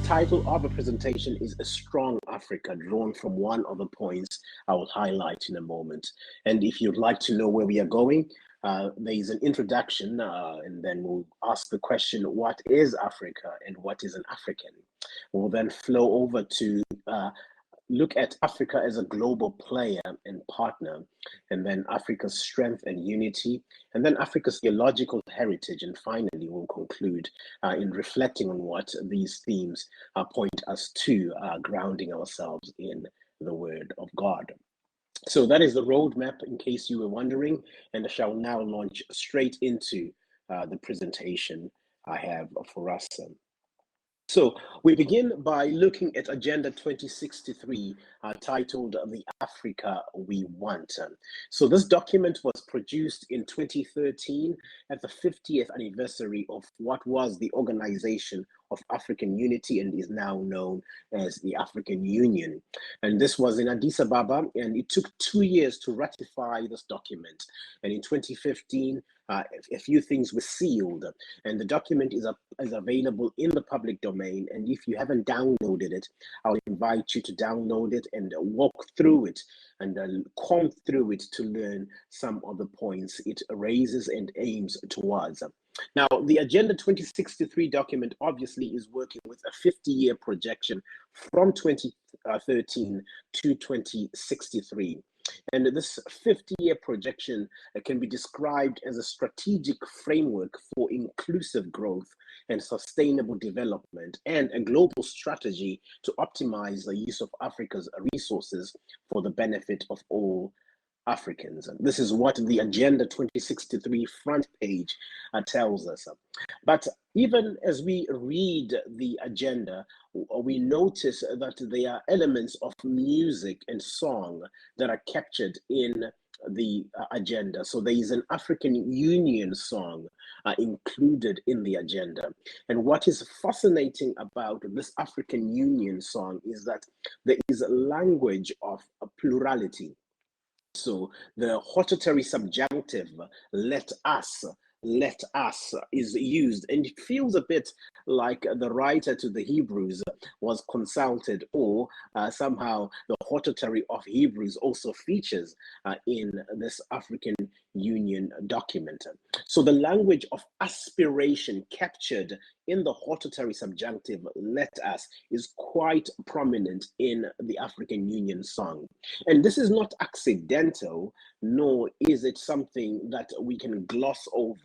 title of the presentation is A Strong Africa, drawn from one of the points I will highlight in a moment. And if you'd like to know where we are going, there is an introduction, and then we'll ask the question, what is Africa and what is an African? We'll then flow over to look at Africa as a global player and partner, and then Africa's strength and unity, and then Africa's theological heritage, and finally we'll conclude in reflecting on what these themes point us to, grounding ourselves in the Word of God. So that is the roadmap, in case you were wondering, and I shall now launch straight into the presentation I have for us. So we begin by looking at Agenda 2063, titled The Africa We Want. So this document was produced in 2013 at the 50th anniversary of what was the Organization of African Unity and is now known as the African Union. And this was in Addis Ababa, and it took 2 years to ratify this document. And in 2015, a few things were sealed, and the document is available in the public domain. And if you haven't downloaded it, I'll invite you to download it and walk through it and comb through it to learn some of the points it raises and aims towards. Now, the Agenda 2063 document obviously is working with a 50-year projection from 2013 to 2063. And this 50-year projection can be described as a strategic framework for inclusive growth and sustainable development, and a global strategy to optimize the use of Africa's resources for the benefit of all Africans. And this is what the Agenda 2063 front page tells us. But even as we read the agenda, we notice that there are elements of music and song that are captured in the agenda. So there is an African Union song included in the agenda. And what is fascinating about this African Union song is that there is a language of a plurality. So the hortatory subjunctive, let us is used, and it feels a bit like the writer to the Hebrews was consulted, or somehow the hortatory of Hebrews also features in this African Union document. So the language of aspiration captured in the hortatory subjunctive, let us, is quite prominent in the African Union song. And this is not accidental, nor is it something that we can gloss over,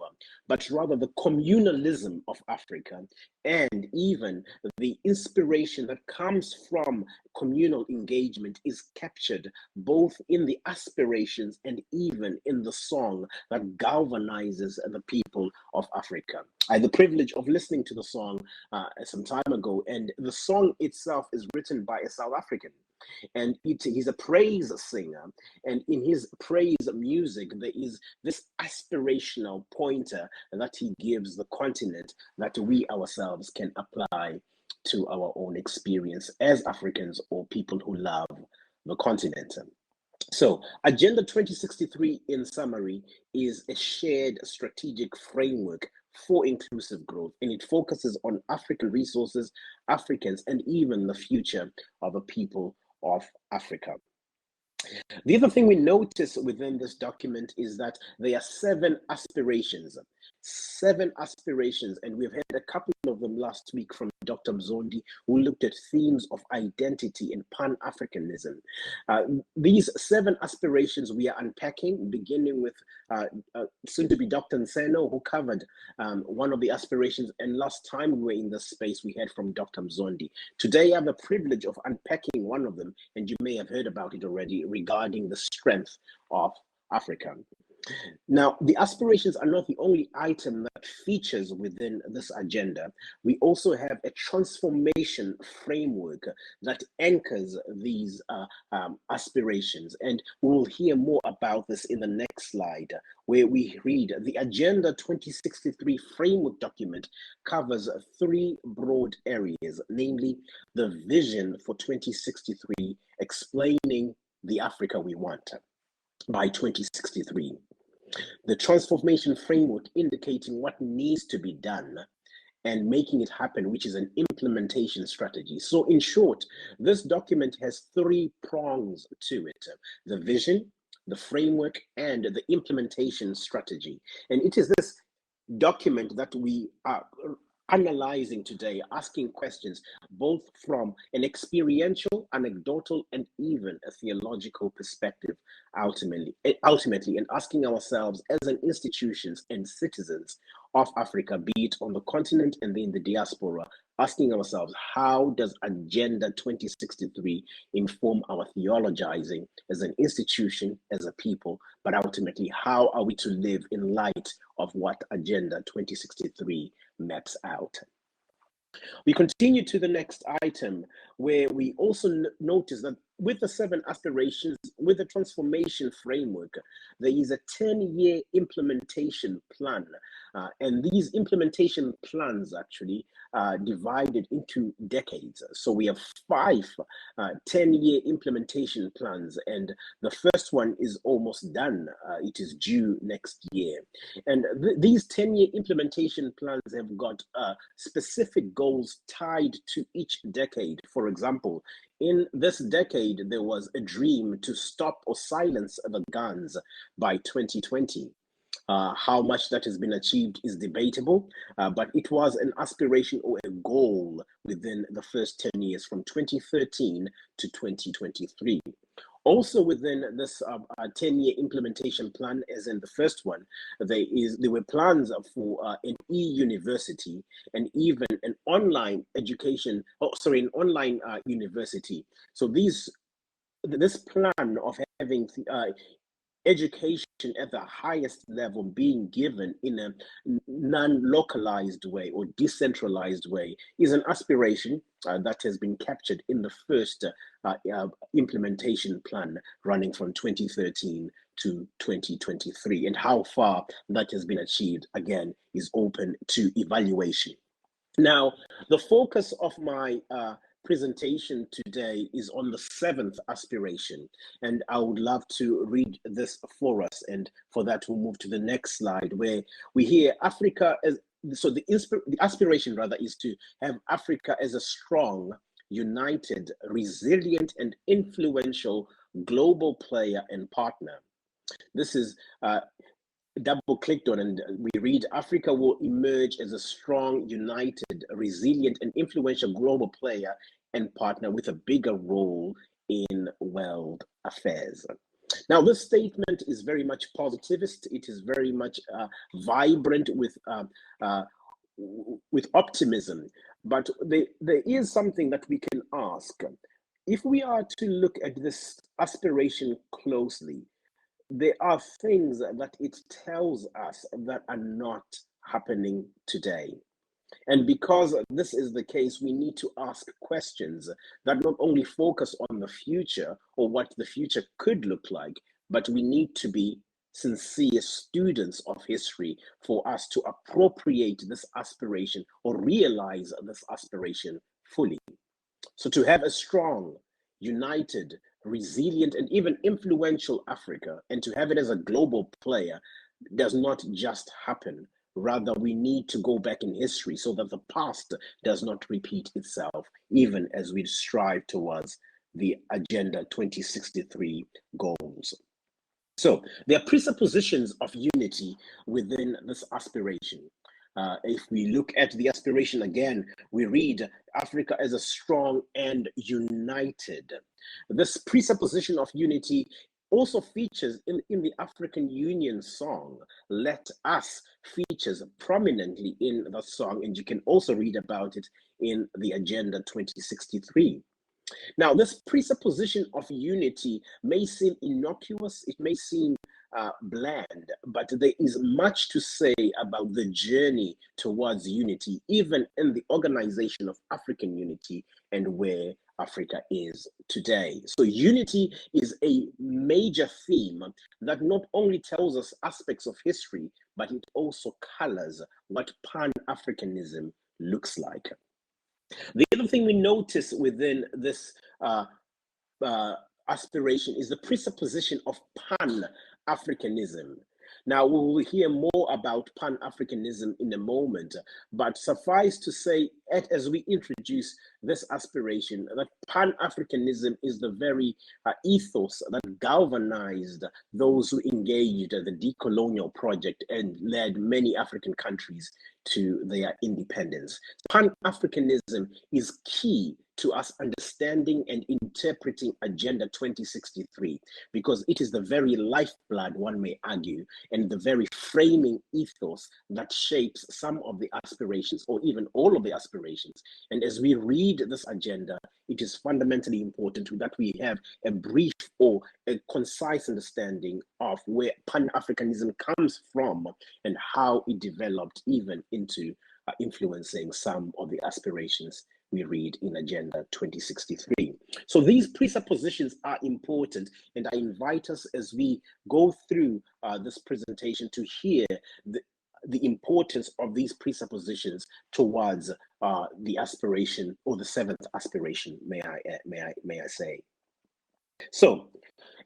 but rather the communalism of Africa, and even the inspiration that comes from communal engagement is captured both in the aspirations and even in the song that galvanizes the people of Africa. I had the privilege of listening to the song some time ago, and the song itself is written by a South African. And he's a praise singer, and in his praise music there is this aspirational pointer that he gives the continent that we ourselves can apply to our own experience as Africans or people who love the continent. So Agenda 2063, in summary, is a shared strategic framework for inclusive growth, and it focuses on African resources, Africans, and even the future of the people of Africa. The other thing we notice within this document is that there are 7 aspirations, and we've had a couple of them last week from Dr. Mzondi, who looked at themes of identity and Pan-Africanism. These 7 aspirations we are unpacking, beginning with soon-to-be Dr. Nseno, who covered one of the aspirations, and last time we were in this space, we heard from Dr. Mzondi. Today, I have the privilege of unpacking one of them, and you may have heard about it already, regarding the strength of Africa. Now, the aspirations are not the only item that features within this agenda. We also have a transformation framework that anchors these aspirations. And we will hear more about this in the next slide, where we read the Agenda 2063 framework document covers 3 broad areas, namely the vision for 2063, explaining the Africa we want by 2063. The transformation framework indicating what needs to be done, and making it happen, which is an implementation strategy. So in short, this document has three prongs to it: the vision, the framework, and the implementation strategy. And it is this document that we are analyzing today, asking questions both from an experiential, anecdotal, and even a theological perspective, ultimately, and asking ourselves as an institutions and citizens of Africa, be it on the continent and in the diaspora, asking ourselves, how does Agenda 2063 inform our theologizing as an institution, as a people, but ultimately, how are we to live in light of what Agenda 2063 maps out? We continue to the next item, where we also notice that with the 7 aspirations, with the transformation framework, there is a 10-year implementation plan. And these implementation plans actually divided into decades. So we have 5 10-year implementation plans, and the first one is almost done. It is due next year. And these 10-year implementation plans have got specific goals tied to each decade. For example, in this decade, there was a dream to stop or silence the guns by 2020. How much that has been achieved is debatable, but it was an aspiration or a goal within the first 10 years from 2013 to 2023. Also within this 10-year implementation plan, as in the first one, there were plans for an e-university and even an online education, an online university. So this plan of having education at the highest level being given in a non-localized way or decentralized way is an aspiration that has been captured in the first implementation plan running from 2013 to 2023. And how far that has been achieved, again, is open to evaluation. Now, the focus of my presentation today is on the 7th aspiration, and I would love to read this for us. And for that, we'll move to the next slide, where we hear Africa as, so the aspiration rather is to have Africa as a strong, united, resilient, and influential global player and partner. This is double clicked on, and we read, Africa will emerge as a strong, united, resilient, and influential global player and partner with a bigger role in world affairs. Now, this statement is very much positivist. It is very much vibrant with optimism. But there is something that we can ask. If we are to look at this aspiration closely, there are things that it tells us that are not happening today. And because this is the case, we need to ask questions that not only focus on the future or what the future could look like, but we need to be sincere students of history for us to appropriate this aspiration or realize this aspiration fully. So to have a strong, united, resilient, and even influential Africa, and to have it as a global player, does not just happen. Rather, we need to go back in history so that the past does not repeat itself, even as we strive towards the Agenda 2063 goals. So there are presuppositions of unity within this aspiration. If we look at the aspiration again, we read Africa as a strong and united. This presupposition of unity also features in the African Union song, Let Us, features prominently in the song, and you can also read about it in the Agenda 2063. Now, this presupposition of unity may seem innocuous, it may seem bland, but there is much to say about the journey towards unity, even in the organization of African unity and where Africa is today. So unity is a major theme that not only tells us aspects of history, but it also colors what Pan-Africanism looks like. The other thing we notice within this aspiration is the presupposition of Pan-Africanism. Now, we will hear more about Pan-Africanism in a moment, but suffice to say, as we introduce this aspiration, that Pan-Africanism is the very ethos that galvanized those who engaged the decolonial project and led many African countries to their independence. Pan-Africanism is key to us understanding and interpreting Agenda 2063, because it is the very lifeblood, one may argue, and the very framing ethos that shapes some of the aspirations, or even all of the aspirations. And as we read this agenda, it is fundamentally important that we have a brief or a concise understanding of where Pan-Africanism comes from and how it developed even into influencing some of the aspirations we read in Agenda 2063. So these presuppositions are important, and I invite us as we go through this presentation to hear the importance of these presuppositions towards the aspiration, or the seventh aspiration, may I say. So,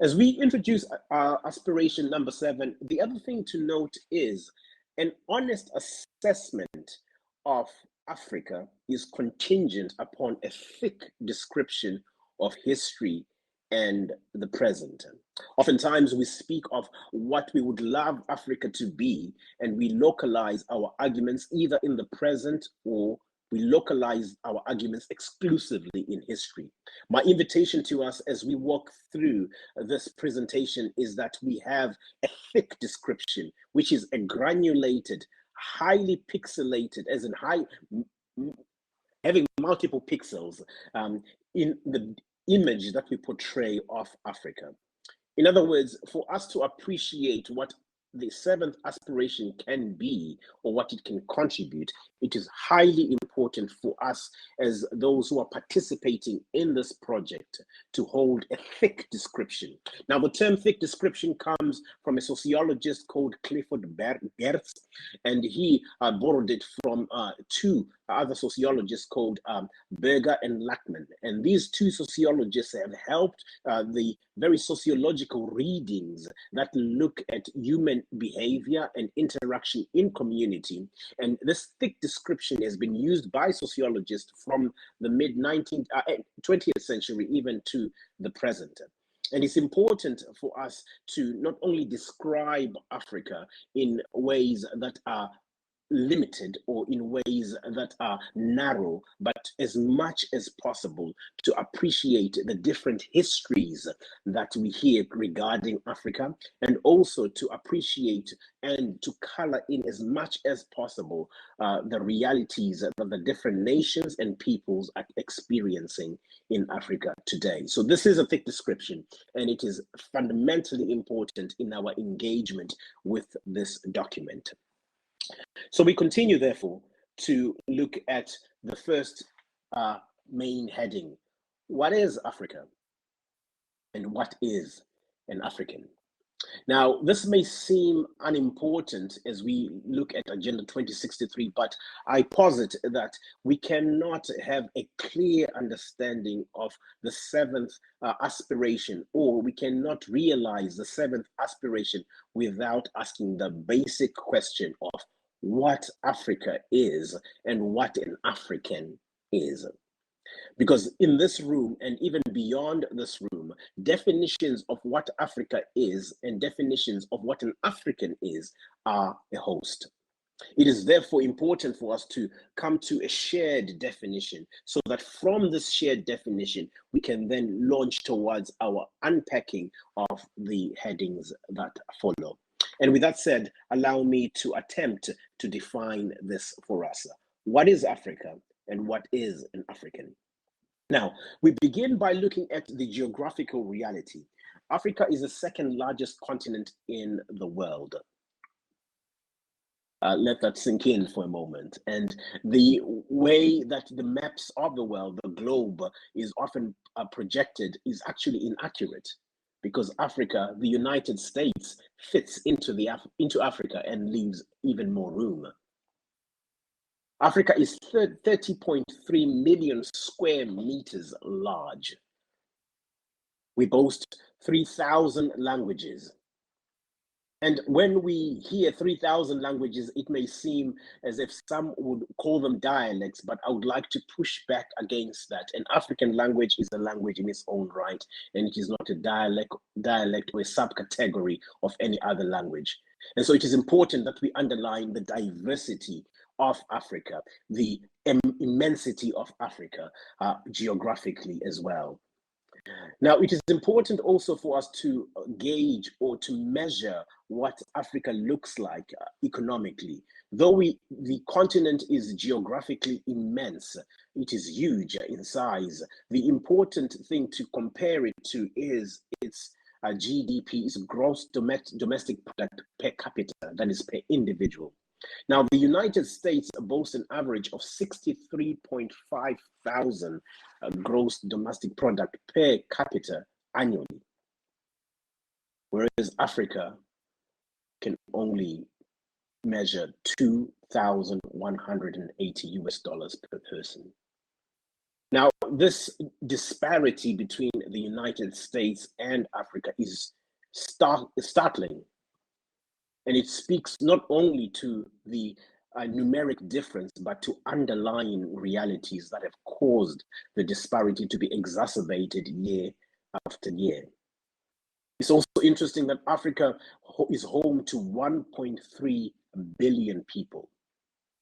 as we introduce aspiration number 7, the other thing to note is an honest assessment of Africa is contingent upon a thick description of history and the present. Oftentimes we speak of what we would love Africa to be, and we localize our arguments either in the present, or we localize our arguments exclusively in history. My invitation to us as we walk through this presentation is that we have a thick description, which is a granulated, highly pixelated, as in having multiple pixels in the image that we portray of Africa. In other words, for us to appreciate what the seventh aspiration can be, or what it can contribute, it is highly important for us as those who are participating in this project to hold a thick description. Now, the term thick description comes from a sociologist called Clifford Geertz, and he borrowed it from two other sociologists called Berger and Lackman. And these two sociologists have helped the very sociological readings that look at human behavior and interaction in community. And this thick description has been used by sociologists from the mid-20th century even to the present. And it's important for us to not only describe Africa in ways that are limited or in ways that are narrow, but as much as possible to appreciate the different histories that we hear regarding Africa, and also to appreciate and to color in as much as possible the realities that the different nations and peoples are experiencing in Africa today. So this is a thick description, and it is fundamentally important in our engagement with this document. So we continue, therefore, to look at the first main heading. What is Africa? And what is an African? Now, this may seem unimportant as we look at Agenda 2063, but I posit that we cannot have a clear understanding of the seventh aspiration, or we cannot realize the seventh aspiration without asking the basic question of what Africa is and what an African is. Because in this room, and even beyond this room, definitions of what Africa is and definitions of what an African is are a host. It is therefore important for us to come to a shared definition, so that from this shared definition, we can then launch towards our unpacking of the headings that follow. And with that said, allow me to attempt to define this for us. What is Africa, and what is an African? Now, we begin by looking at the geographical reality. Africa is the second largest continent in the world. Let that sink in for a moment. And the way that the maps of the world, the globe, is often projected is actually inaccurate, because Africa, the United States, fits into Africa and leaves even more room. Africa is 30.3 million square meters large. We boast 3,000 languages. And when we hear 3,000 languages, it may seem as if some would call them dialects, but I would like to push back against that. An African language is a language in its own right, and it is not a dialect or a subcategory of any other language. And so it is important that we underline the diversity of Africa, the immensity of Africa geographically as well. Now, it is important also for us to gauge or to measure what Africa looks like economically. Though the continent is geographically immense, it is huge in size. The important thing to compare it to is its GDP, is gross domestic product per capita, that is per individual. Now, the United States boasts an average of 63.5 thousand gross domestic product per capita annually, whereas Africa can only measure 2,180 US dollars per person. Now, this disparity between the United States and Africa is startling. And it speaks not only to the numeric difference, but to underlying realities that have caused the disparity to be exacerbated year after year. It's also interesting that Africa is home to 1.3 billion people,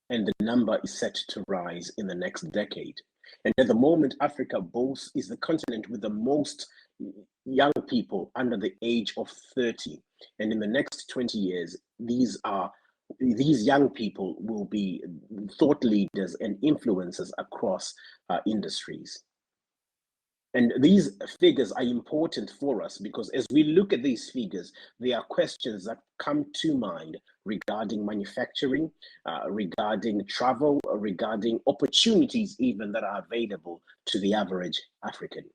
and the number is set to rise in the next decade. And at the moment, Africa is the continent with the most young people under the age of 30. And in the next 20 years, these young people will be thought leaders and influencers across industries. And these figures are important for us because as we look at these figures, there are questions that come to mind regarding manufacturing, regarding travel, regarding opportunities even that are available to the average African.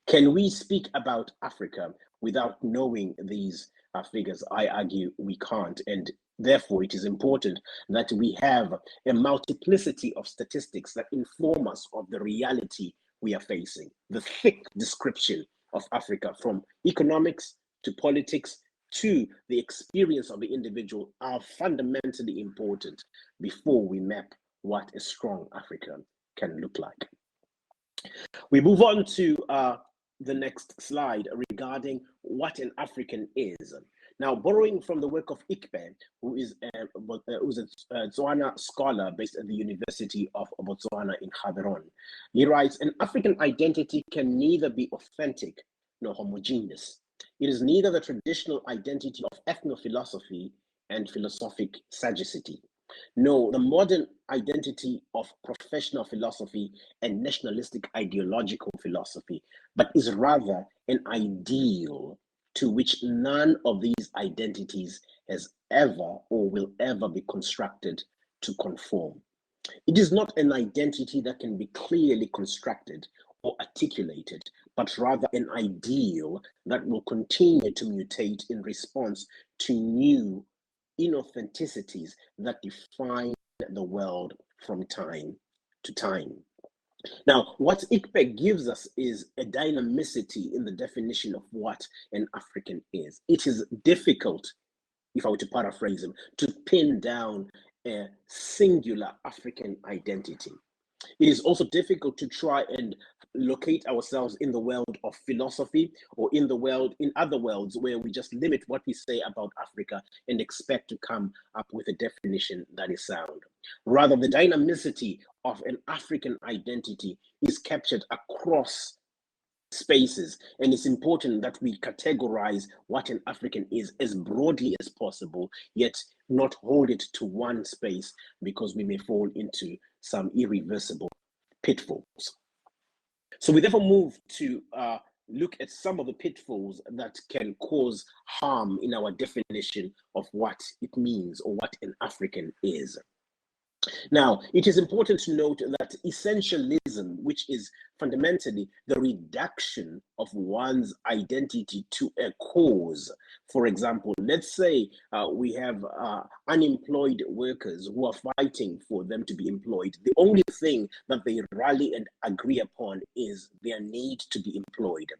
Can we speak about Africa without knowing these figures? I argue we can't. And therefore, it is important that we have a multiplicity of statistics that inform us of the reality we are facing. The thick description of Africa, from economics to politics to the experience of the individual, are fundamentally important before we map what a strong Africa can look like. We move on to the next slide regarding what an African is. Now, borrowing from the work of Ikpe, who's a Tswana scholar based at the University of Botswana in Gaborone, he writes, an African identity can neither be authentic nor homogeneous. It is neither the traditional identity of ethnophilosophy and philosophic sagacity, nor the modern identity of professional philosophy and nationalistic ideological philosophy, but is rather an ideal to which none of these identities has ever or will ever be constructed to conform. It is not an identity that can be clearly constructed or articulated, but rather an ideal that will continue to mutate in response to new inauthenticities that define the world from time to time. Now, what Ikpe gives us is a dynamicity in the definition of what an African is. It is difficult, if I were to paraphrase him, to pin down a singular African identity. It is also difficult to try and locate ourselves in the world of philosophy or in other worlds where we just limit what we say about Africa and expect to come up with a definition that is sound. Rather, the dynamicity of an African identity is captured across spaces, and it's important that we categorize what an African is as broadly as possible, yet not hold it to one space because we may fall into some irreversible pitfalls. So we therefore move to look at some of the pitfalls that can cause harm in our definition of what it means or what an African is. Now, it is important to note that essentialism, which is fundamentally the reduction of one's identity to a cause. For example, let's say we have unemployed workers who are fighting for them to be employed. The only thing that they rally and agree upon is their need to be employed.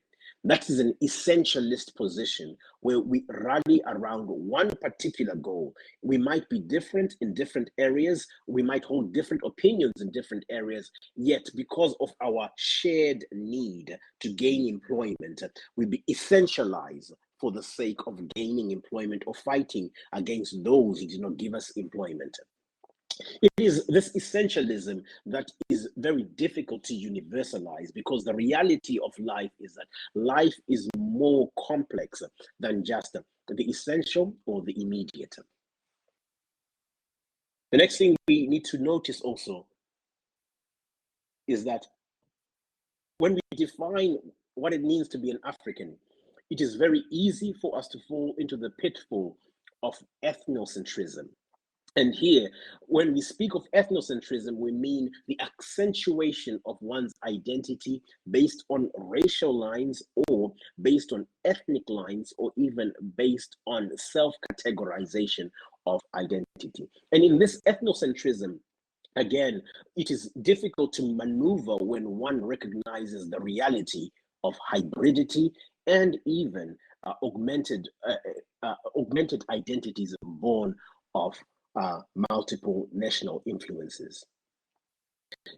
That is an essentialist position where we rally around one particular goal. We might be different in different areas. We might hold different opinions in different areas. Yet, because of our shared need to gain employment, we be essentialized for the sake of gaining employment or fighting against those who do not give us employment. It is this essentialism that is very difficult to universalize, because the reality of life is that life is more complex than just the essential or the immediate. The next thing we need to notice also is that when we define what it means to be an African, it is very easy for us to fall into the pitfall of ethnocentrism. And here, when we speak of ethnocentrism, we mean the accentuation of one's identity based on racial lines, or based on ethnic lines, or even based on self-categorization of identity. And in this ethnocentrism, again, it is difficult to maneuver when one recognizes the reality of hybridity and even augmented identities born of multiple national influences.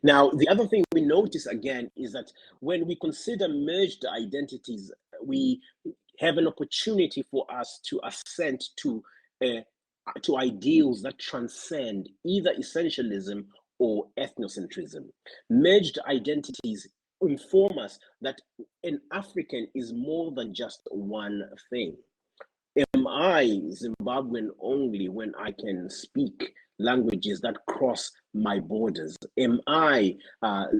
Now, the other thing we notice again is that when we consider merged identities, we have an opportunity for us to assent to ideals that transcend either essentialism or ethnocentrism. Merged identities inform us that an African is more than just one thing. Am I Zimbabwean only when I can speak languages that cross my borders? Am I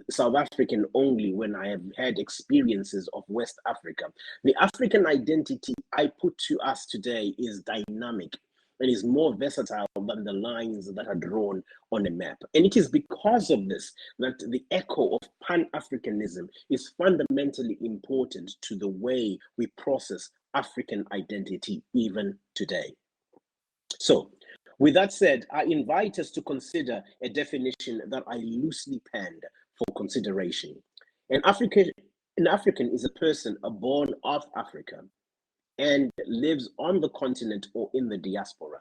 South African only when I have had experiences of West Africa? The African identity I put to us today is dynamic and is more versatile than the lines that are drawn on a map. And it is because of this that the echo of Pan-Africanism is fundamentally important to the way we process African identity even today. So, with that said, I invite us to consider a definition that I loosely penned for consideration. An African is a person born of Africa and lives on the continent or in the diaspora.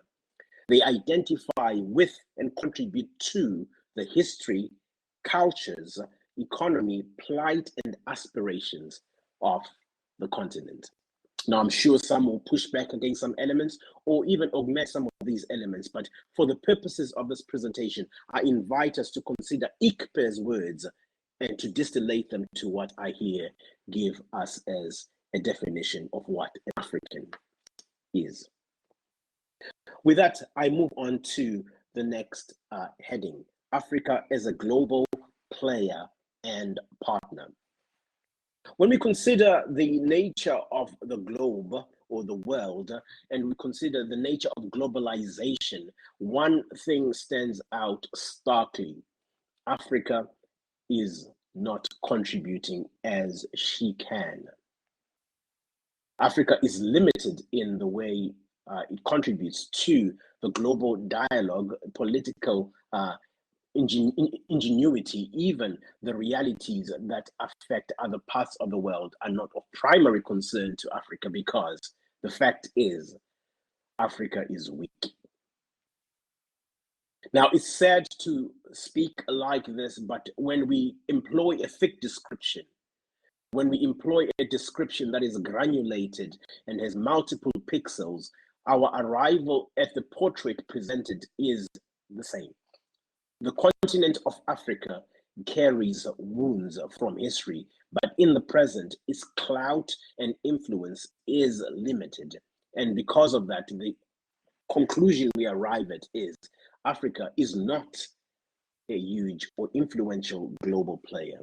They identify with and contribute to the history, cultures, economy, plight, and aspirations of the continent. Now, I'm sure some will push back against some elements or even augment some of these elements, but for the purposes of this presentation, I invite us to consider Ikpe's words and to distillate them to what I here give us as a definition of what an African is. With that, I move on to the next heading, Africa as a global player and partner. When we consider the nature of the globe or the world, and we consider the nature of globalization, one thing stands out starkly. Africa is not contributing as she can. Africa is limited in the way it contributes to the global dialogue, political ingenuity. Even the realities that affect other parts of the world are not of primary concern to Africa, because the fact is, Africa is weak. Now, it's sad to speak like this, but when we employ a thick description, when we employ a description that is granulated and has multiple pixels, our arrival at the portrait presented is the same. The continent of Africa carries wounds from history, but in the present, its clout and influence is limited. And because of that, the conclusion we arrive at is Africa is not a huge or influential global player,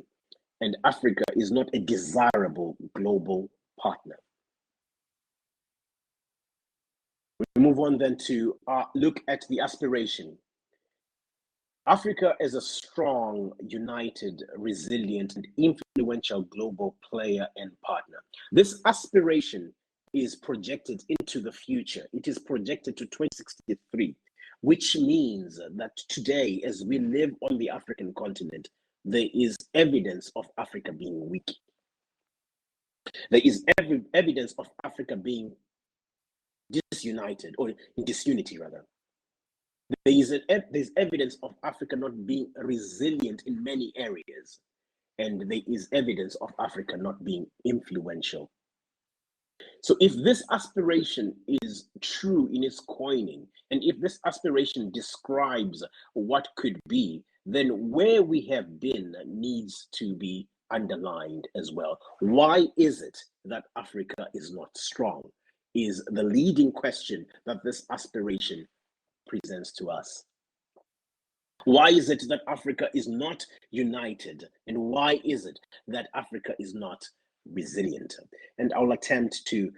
and Africa is not a desirable global partner. We move on then to look at the aspiration. Africa is a strong, united, resilient, and influential global player and partner. This aspiration is projected into the future. It is projected to 2063, which means that today, as we live on the African continent, there is evidence of Africa being weak. There is evidence of Africa being disunited, or in disunity rather. There's evidence of Africa not being resilient in many areas, and there is evidence of Africa not being influential. So if this aspiration is true in its coining, and if this aspiration describes what could be, then where we have been needs to be underlined as well. Why is it that Africa is not strong? Is the leading question that this aspiration presents to us. Why is it that Africa is not united? And why is it that Africa is not resilient? And I'll attempt to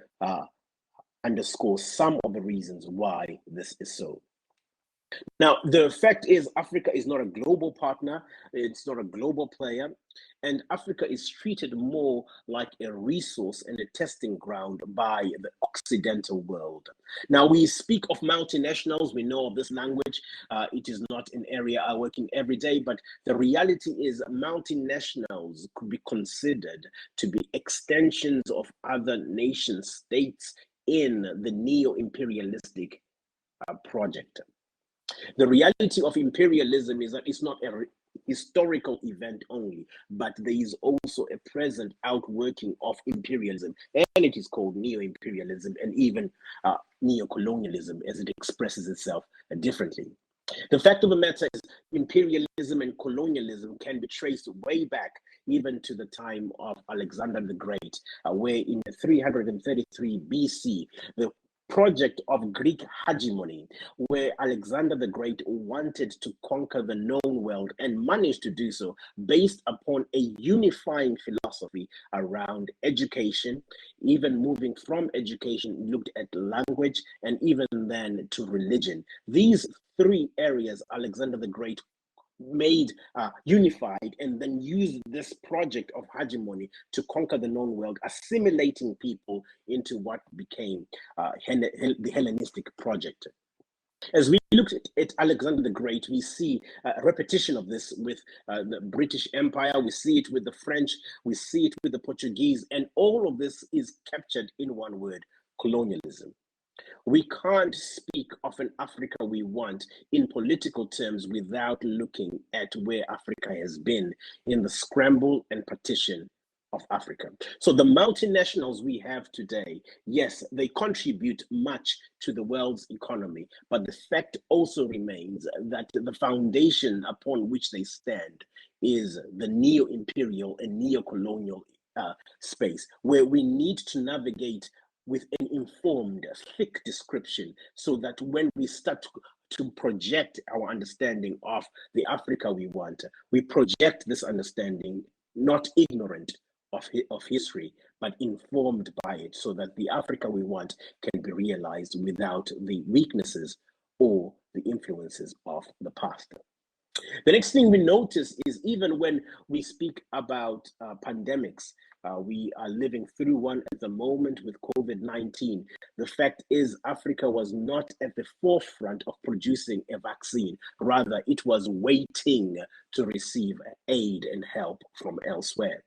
underscore some of the reasons why this is so. Now, the fact is, Africa is not a global partner, it's not a global player, and Africa is treated more like a resource and a testing ground by the Occidental world. Now, we speak of multinationals, we know of this language, it is not an area I work in every day, but the reality is multinationals could be considered to be extensions of other nation states in the neo-imperialistic project. The reality of imperialism is that it's not a historical event only, but there is also a present outworking of imperialism, and it is called neo-imperialism and even neo-colonialism as it expresses itself differently. The fact of the matter is imperialism and colonialism can be traced way back even to the time of Alexander the Great, where in 333 BC, the project of Greek hegemony, where Alexander the Great wanted to conquer the known world and managed to do so based upon a unifying philosophy around education, even moving from education, looked at language, and even then to religion. These three areas Alexander the Great made unified and then used this project of hegemony to conquer the known world, assimilating people into what became the Hellenistic project. As we look at Alexander the Great, we see a repetition of this with the British Empire, we see it with the French, we see it with the Portuguese, and all of this is captured in one word: colonialism. We can't speak of an Africa we want in political terms without looking at where Africa has been in the scramble and partition of Africa. So the multinationals we have today, yes, they contribute much to the world's economy, but the fact also remains that the foundation upon which they stand is the neo-imperial and neo-colonial space, where we need to navigate with an informed, thick description, so that when we start to project our understanding of the Africa we want, we project this understanding not ignorant of history, but informed by it, so that the Africa we want can be realized without the weaknesses or the influences of the past. The next thing we notice is, even when we speak about pandemics, we are living through one at the moment with COVID-19. The fact is, Africa was not at the forefront of producing a vaccine. Rather, it was waiting to receive aid and help from elsewhere.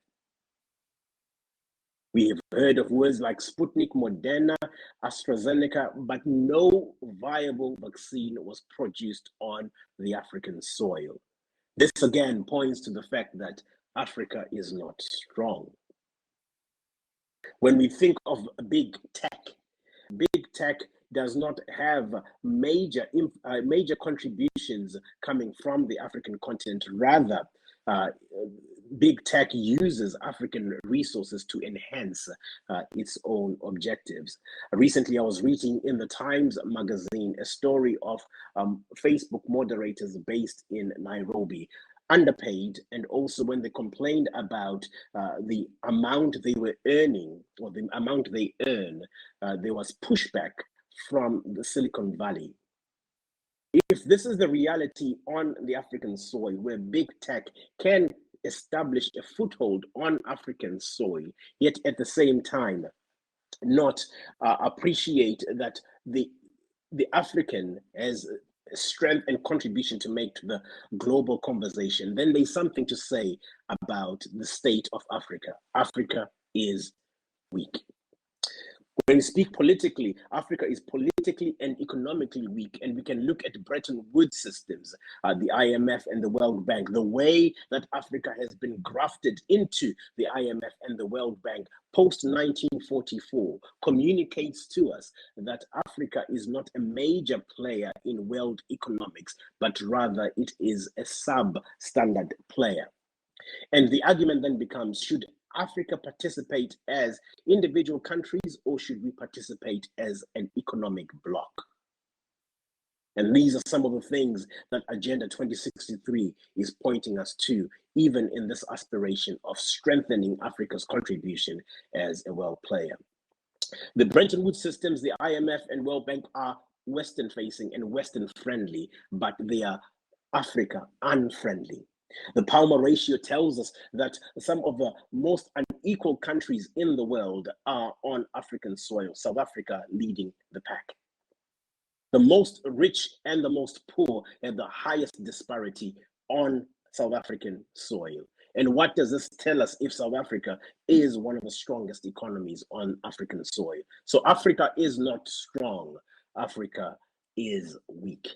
We have heard of words like Sputnik, Moderna, AstraZeneca, but no viable vaccine was produced on the African soil. This again points to the fact that Africa is not strong. When we think of big tech does not have major contributions coming from the African continent. Rather, big tech uses African resources to enhance its own objectives. Recently, I was reading in the Times magazine a story of Facebook moderators based in Nairobi, underpaid, and also when they complained about the amount they were earning, or the amount they earn, there was pushback from the Silicon Valley. If this is the reality on the African soil, where big tech can establish a foothold on African soil, yet at the same time not appreciate that the African has strength and contribution to make to the global conversation, then there's something to say about the state of Africa. Africa is weak. When we speak politically, Africa is politically and economically weak, and we can look at Bretton Woods systems, the IMF and the World Bank. The way that Africa has been grafted into the IMF and the World Bank post-1944 communicates to us that Africa is not a major player in world economics, but rather it is a substandard player. And the argument then becomes, should Africa participate as individual countries, or should we participate as an economic bloc? And these are some of the things that Agenda 2063 is pointing us to, even in this aspiration of strengthening Africa's contribution as a world player. The Bretton Woods systems, the IMF and World Bank, are Western facing and Western friendly, but they are Africa unfriendly. The Palmer ratio tells us that some of the most unequal countries in the world are on African soil, South Africa leading the pack. The most rich and the most poor have the highest disparity on South African soil. And what does this tell us if South Africa is one of the strongest economies on African soil? So Africa is not strong, Africa is weak.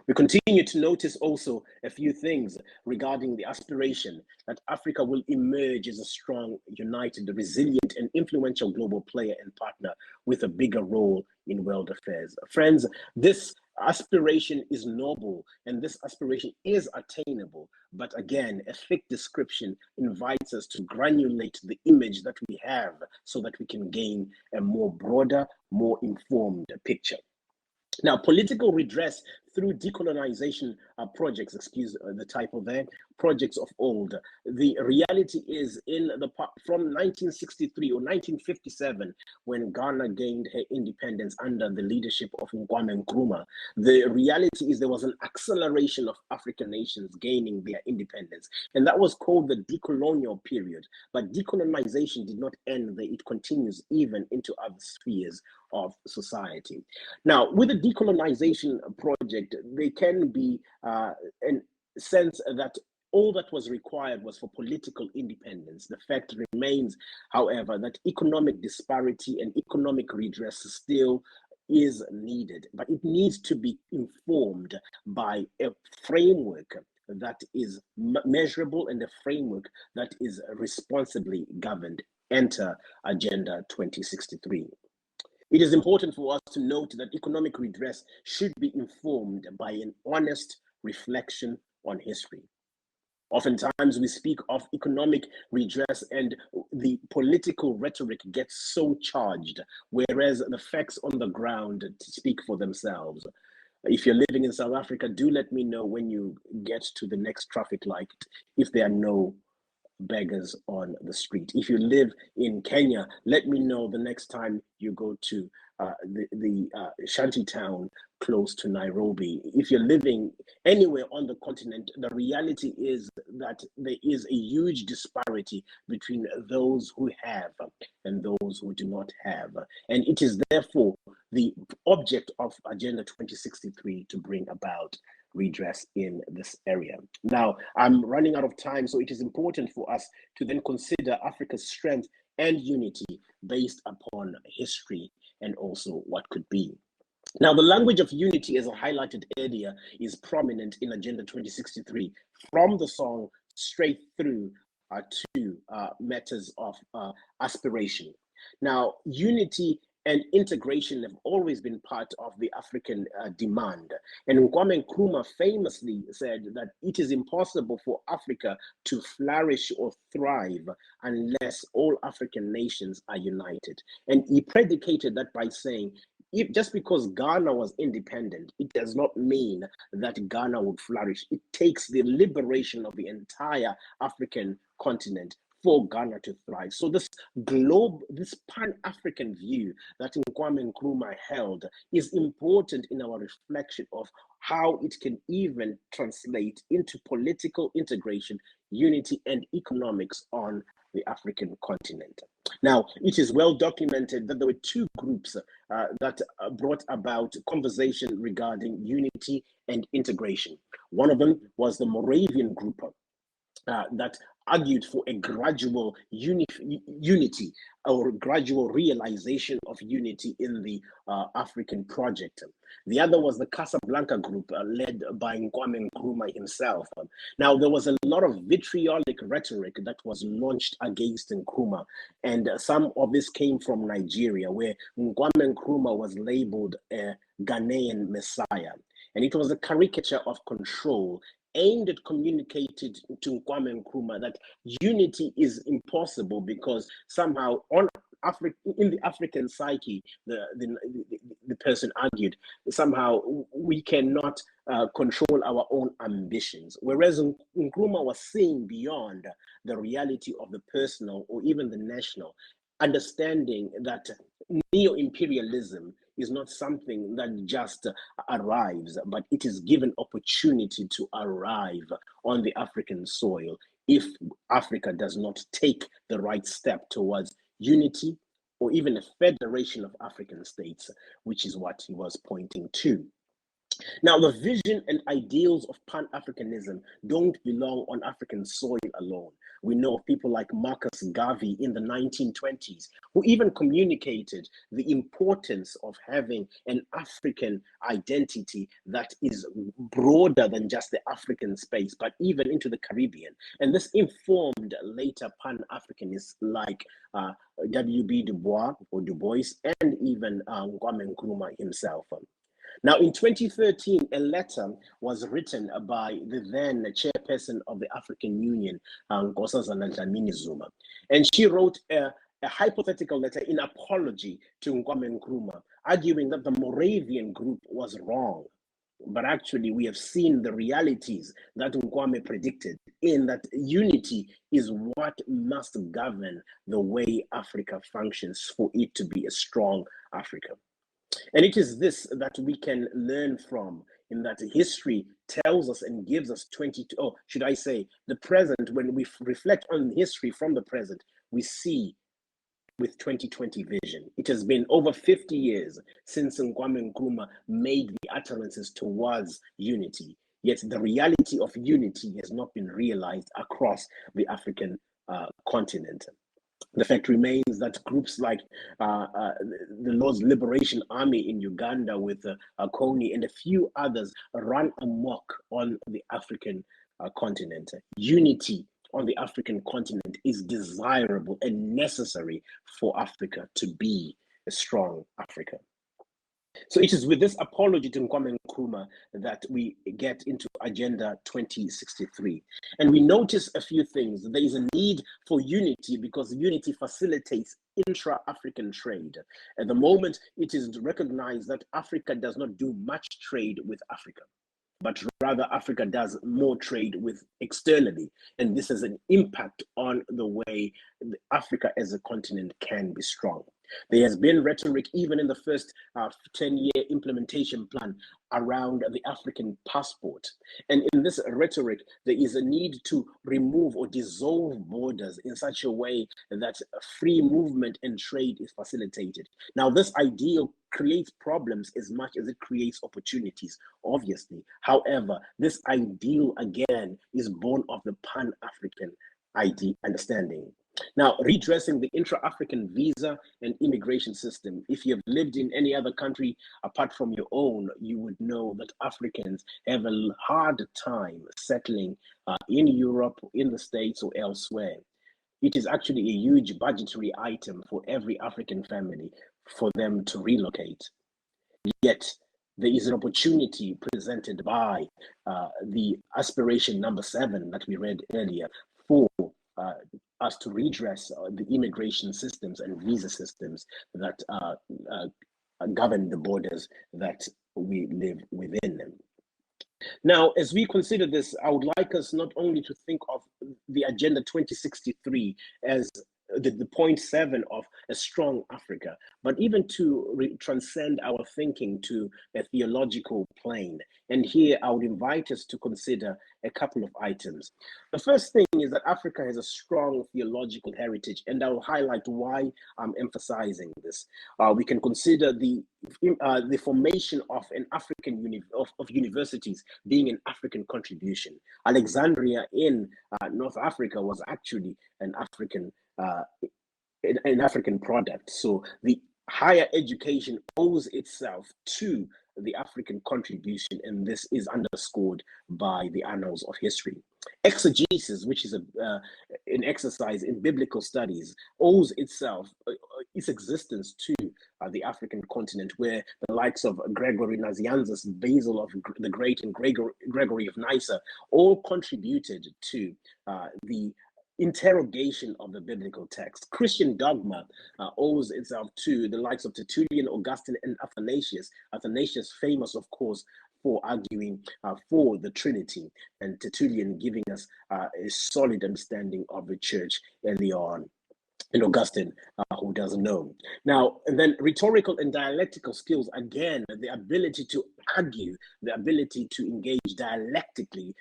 We continue to notice also a few things regarding the aspiration that Africa will emerge as a strong, united, resilient, and influential global player and partner with a bigger role in world affairs. Friends, this aspiration is noble and this aspiration is attainable. But again, a thick description invites us to granulate the image that we have so that we can gain a more broader, more informed picture. Now, political redress through decolonization projects, excuse the typo there, projects of old. The reality is from 1963 or 1957, when Ghana gained her independence under the leadership of Kwame Nkrumah, the reality is there was an acceleration of African nations gaining their independence. And that was called the decolonial period. But decolonization did not end there. It continues even into other spheres of society. Now, with the decolonization project, there can be a sense that all that was required was for political independence. The fact remains, however, that economic disparity and economic redress still is needed, but it needs to be informed by a framework that is measurable and a framework that is responsibly governed. Enter Agenda 2063. It is important for us to note that economic redress should be informed by an honest reflection on history. Oftentimes we speak of economic redress and the political rhetoric gets so charged, whereas the facts on the ground speak for themselves. If you're living in South Africa, do let me know when you get to the next traffic light if there are no beggars on the street. If you live in Kenya, let me know the next time you go to the shanty town close to Nairobi. If you're living anywhere on the continent, the reality is that there is a huge disparity between those who have and those who do not have. And it is therefore the object of Agenda 2063 to bring about redress in this area. Now, I'm running out of time, so it is important for us to then consider Africa's strength and unity based upon history and also what could be. Now, the language of unity, as I highlighted earlier, is prominent in Agenda 2063 from the song straight through to matters of aspiration. Now, unity and integration have always been part of the African demand. And Kwame Nkrumah famously said that it is impossible for Africa to flourish or thrive unless all African nations are united. And he predicated that by saying, just because Ghana was independent, it does not mean that Ghana would flourish. It takes the liberation of the entire African continent for Ghana to thrive. So this Pan-African view that Kwame Nkrumah held is important in our reflection of how it can even translate into political integration, unity, and economics on the African continent. Now, it is well documented that there were two groups that brought about conversation regarding unity and integration. One of them was the Moravian group that argued for a gradual unity or gradual realization of unity in the African project. The other was the Casablanca group led by Kwame Nkrumah himself. Now, there was a lot of vitriolic rhetoric that was launched against Nkrumah, and some of this came from Nigeria, where Kwame Nkrumah was labeled a Ghanaian messiah. And it was a caricature of control aimed at communicating to Kwame Nkrumah that unity is impossible because somehow in the African psyche, the person argued, somehow we cannot control our own ambitions. Whereas Nkrumah was seeing beyond the reality of the personal or even the national, understanding that neo-imperialism is not something that just arrives, but it is given opportunity to arrive on the African soil if Africa does not take the right step towards unity or even a federation of African states, which is what he was pointing to. Now, the vision and ideals of Pan-Africanism don't belong on African soil alone. We know of people like Marcus Garvey in the 1920s, who even communicated the importance of having an African identity that is broader than just the African space, but even into the Caribbean. And this informed later Pan-Africanists like W.B. Du Bois and even Kwame Nkrumah himself. Now, in 2013, a letter was written by the then chairperson of the African Union, Nkosazana Dlamini-Zuma, and she wrote a hypothetical letter in apology to Kwame Nkrumah, arguing that the Moravian group was wrong. But actually, we have seen the realities that Nkwame predicted, in that unity is what must govern the way Africa functions for it to be a strong Africa. And it is this that we can learn from, in that history tells us and gives us the present, when we reflect on history from the present, we see with 2020 vision. It has been over 50 years since Kwame Nkrumah made the utterances towards unity, yet the reality of unity has not been realized across the African continent. The fact remains that groups like the Lord's Liberation Army in Uganda with Kony and a few others run amok on the African continent. Unity on the African continent is desirable and necessary for Africa to be a strong Africa. So it is with this apology to Kwame Nkrumah that we get into Agenda 2063. And we notice a few things. There is a need for unity because unity facilitates intra-African trade. At the moment, it is recognized that Africa does not do much trade with Africa, but rather Africa does more trade with externally. And this has an impact on the way Africa as a continent can be strong. There has been rhetoric even in the first 10-year implementation plan around the African passport. And in this rhetoric, there is a need to remove or dissolve borders in such a way that free movement and trade is facilitated. Now, this ideal creates problems as much as it creates opportunities, obviously. However, this ideal, again, is born of the Pan-African understanding. Now, redressing the intra-African visa and immigration system. If you've lived in any other country apart from your own, you would know that Africans have a hard time settling in Europe, in the States, or elsewhere. It is actually a huge budgetary item for every African family for them to relocate. Yet, there is an opportunity presented by the aspiration number 7 that we read earlier for us to redress the immigration systems and visa systems that govern the borders that we live within. Now, as we consider this, I would like us not only to think of the Agenda 2063 as the point 7 of a strong Africa, but even to transcend our thinking to a theological plane. And here I would invite us to consider a couple of items. The first thing is that Africa has a strong theological heritage, and I will highlight why I'm emphasizing this. We can consider the the formation of an of universities being an African contribution. Alexandria in North Africa was actually an African product. So the higher education owes itself to the African contribution, and this is underscored by the annals of history. Exegesis, which is an exercise in biblical studies, owes its existence to the African continent, where the likes of Gregory Nazianzus, Basil of the Great, and Gregory of Nyssa all contributed to the interrogation of the biblical text. Christian dogma owes itself to the likes of Tertullian, Augustine, and Athanasius. Athanasius, famous, of course, for arguing for the Trinity, and Tertullian giving us a solid understanding of the church early on. And Augustine, who doesn't know. Now, and then rhetorical and dialectical skills, again, the ability to argue, the ability to engage dialectically.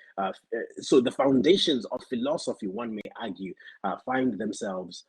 So the foundations of philosophy, one may argue, find themselves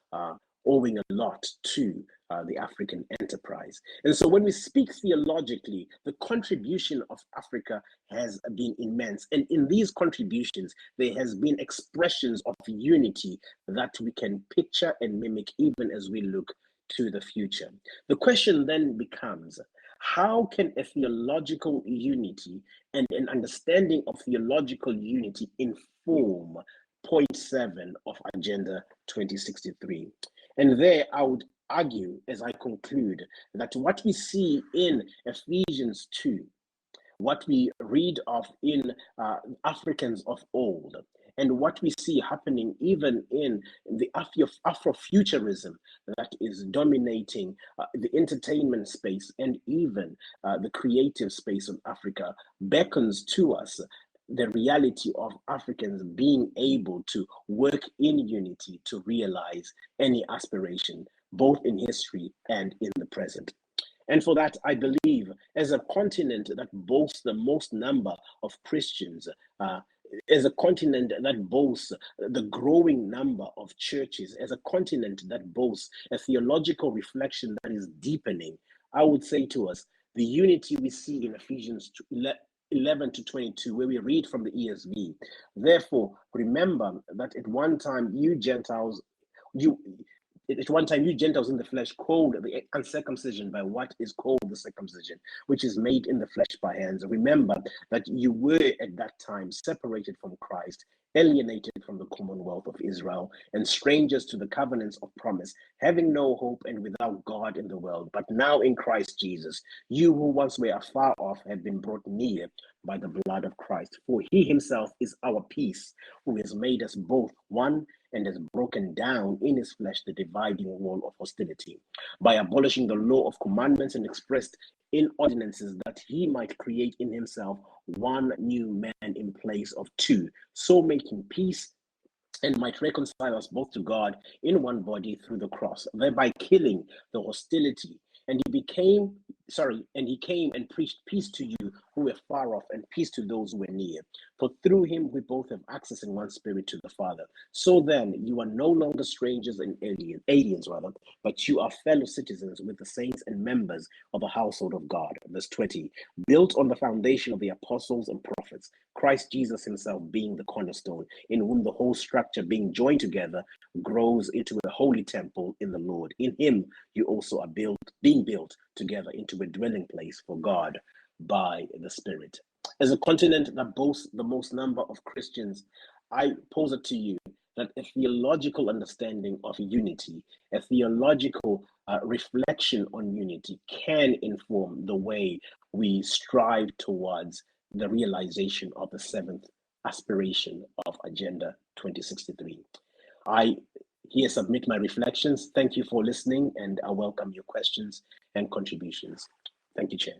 owing a lot to the African enterprise. And so when we speak theologically, the contribution of Africa has been immense. And in these contributions, there has been expressions of unity that we can picture and mimic even as we look to the future. The question then becomes, how can a theological unity and an understanding of theological unity inform point 7 of Agenda 2063? And there I would argue, as I conclude, that what we see in Ephesians 2, what we read of in Africans of old, and what we see happening even in the Afrofuturism that is dominating the entertainment space and even the creative space of Africa, beckons to us the reality of Africans being able to work in unity to realize any aspiration, both in history and in the present. And for that, I believe, as a continent that boasts the most number of Christians, as a continent that boasts the growing number of churches, as a continent that boasts a theological reflection that is deepening, I would say to us, the unity we see in Ephesians 11 to 22, where we read from the ESV. Therefore, remember that at one time you Gentiles in the flesh called the uncircumcision by what is called the circumcision, which is made in the flesh by hands. Remember that you were at that time separated from Christ, alienated from the commonwealth of Israel, and strangers to the covenants of promise, having no hope and without God in the world. But now in Christ Jesus, you who once were afar off have been brought near by the blood of Christ. For he himself is our peace, who has made us both one and has broken down in his flesh the dividing wall of hostility, by abolishing the law of commandments and expressed in ordinances, that he might create in himself one new man in place of two, so making peace, and might reconcile us both to God in one body through the cross, thereby killing the hostility. And he came and preached peace to you who were far off and peace to those who were near. For through him we both have access in one spirit to the Father. So then you are no longer strangers and aliens, but you are fellow citizens with the saints and members of the household of God. Verse 20, built on the foundation of the apostles and prophets, Christ Jesus himself being the cornerstone, in whom the whole structure being joined together grows into a holy temple in the Lord. In him you also are being built together into a dwelling place for God by the Spirit. As a continent that boasts the most number of Christians, I pose it to you that a theological understanding of unity, a theological reflection on unity can inform the way we strive towards the realization of the seventh aspiration of Agenda 2063. I here submit my reflections. Thank you for listening, and I welcome your questions and contributions. Thank you, Chair.